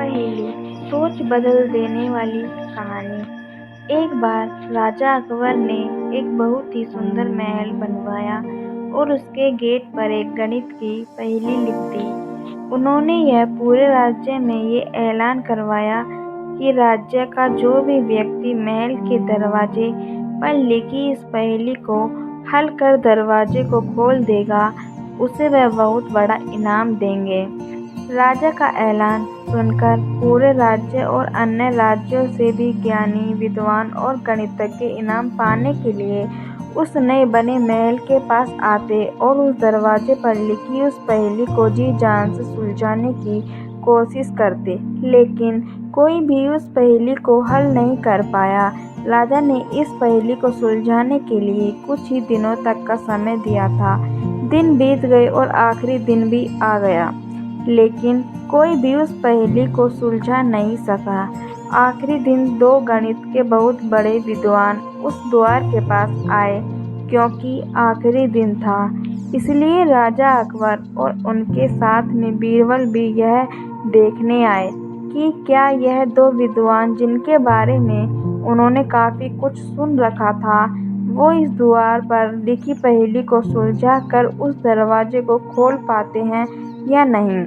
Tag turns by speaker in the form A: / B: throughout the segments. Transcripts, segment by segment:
A: पहेली सोच बदल देने वाली कहानी। एक बार राजा अकबर ने एक बहुत ही सुंदर महल बनवाया और उसके गेट पर एक गणित की पहेली लिख दी। उन्होंने यह पूरे राज्य में ये ऐलान करवाया कि राज्य का जो भी व्यक्ति महल के दरवाजे पर लिखी इस पहेली को हल कर दरवाजे को खोल देगा, उसे वह बहुत बड़ा इनाम देंगे। राजा का ऐलान सुनकर पूरे राज्य और अन्य राज्यों से भी ज्ञानी, विद्वान और गणितज्ञ इनाम पाने के लिए उस नए बने महल के पास आते और उस दरवाजे पर लिखी उस पहेली को जी जान से सुलझाने की कोशिश करते, लेकिन कोई भी उस पहेली को हल नहीं कर पाया। राजा ने इस पहेली को सुलझाने के लिए कुछ ही दिनों तक का समय दिया था। दिन बीत गए और आखिरी दिन भी आ गया, लेकिन कोई भी उस पहेली को सुलझा नहीं सका। आखिरी दिन दो गणित के बहुत बड़े विद्वान उस द्वार के पास आए। क्योंकि आखिरी दिन था, इसलिए राजा अकबर और उनके साथ में बीरबल भी यह देखने आए कि क्या यह दो विद्वान, जिनके बारे में उन्होंने काफी कुछ सुन रखा था, वो इस द्वार पर लिखी पहेली को सुलझा कर उस दरवाजे को खोल पाते हैं या नहीं।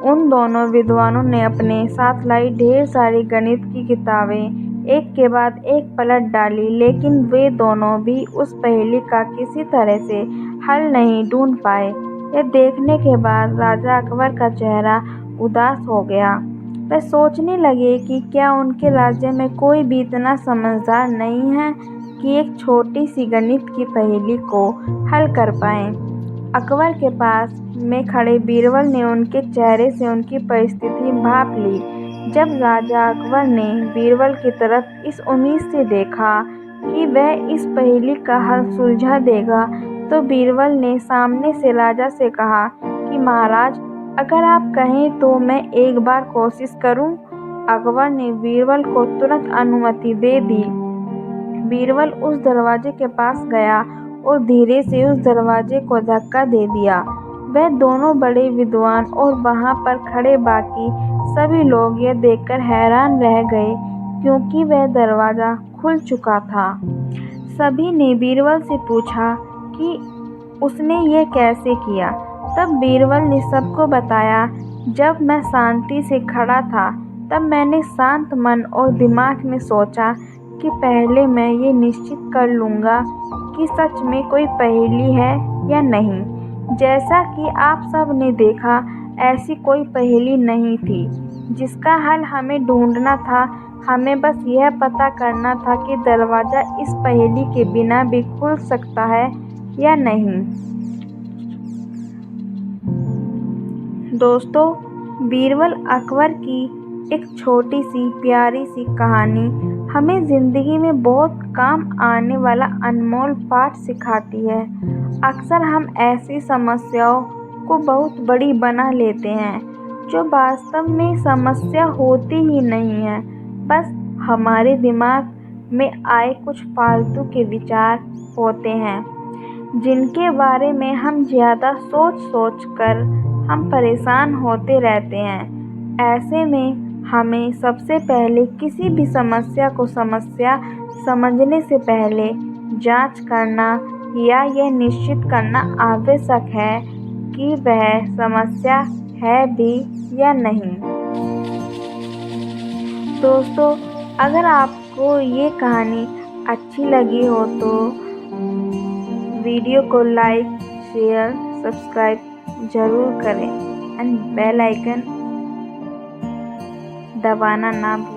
A: उन दोनों विद्वानों ने अपने साथ लाई ढेर सारी गणित की किताबें एक के बाद एक पलट डाली, लेकिन वे दोनों भी उस पहेली का किसी तरह से हल नहीं ढूंढ पाए। यह देखने के बाद राजा अकबर का चेहरा उदास हो गया। वे सोचने लगे कि क्या उनके राज्य में कोई भी इतना समझदार नहीं है कि एक छोटी सी गणित की पहेली को हल कर पाए। अकबर के पास में खड़े बीरबल ने उनके चेहरे से उनकी परिस्थिति भाप ली। जब राजा अकबर ने बीरबल की तरफ इस उम्मीद से देखा कि वह इस पहेली का हल सुलझा देगा, तो बीरबल ने सामने से राजा से कहा कि महाराज, अगर आप कहें तो मैं एक बार कोशिश करूं। अकबर ने बीरबल को तुरंत अनुमति दे दी। बीरबल उस दरवाजे के पास गया और धीरे से उस दरवाजे को धक्का दे दिया। वह दोनों बड़े विद्वान और वहां पर खड़े बाकी सभी लोग यह देखकर हैरान रह गए, क्योंकि वह दरवाजा खुल चुका था। सभी ने बीरबल से पूछा कि उसने ये कैसे किया। तब बीरबल ने सबको बताया, जब मैं शांति से खड़ा था, तब मैंने शांत मन और दिमाग में सोचा कि पहले मैं ये निश्चित कर लूँगा कि सच में कोई पहेली है या नहीं। जैसा कि आप सब ने देखा, ऐसी कोई पहेली नहीं थी जिसका हल हमें ढूंढना था। हमें बस यह पता करना था कि दरवाज़ा इस पहेली के बिना भी खुल सकता है या नहीं। दोस्तों, बीरबल अकबर की एक छोटी सी प्यारी सी कहानी हमें ज़िंदगी में बहुत काम आने वाला अनमोल पाठ सिखाती है। अक्सर हम ऐसी समस्याओं को बहुत बड़ी बना लेते हैं, जो वास्तव में समस्या होती ही नहीं है। बस हमारे दिमाग में आए कुछ फालतू के विचार होते हैं, जिनके बारे में हम ज़्यादा सोच कर हम परेशान होते रहते हैं। ऐसे में हमें सबसे पहले किसी भी समस्या को समस्या समझने से पहले जांच करना या यह निश्चित करना आवश्यक है कि वह समस्या है भी या नहीं। दोस्तों, अगर आपको ये कहानी अच्छी लगी हो तो वीडियो को लाइक, शेयर, सब्सक्राइब जरूर करें एंड बेल आइकन दबाना ना भूलें।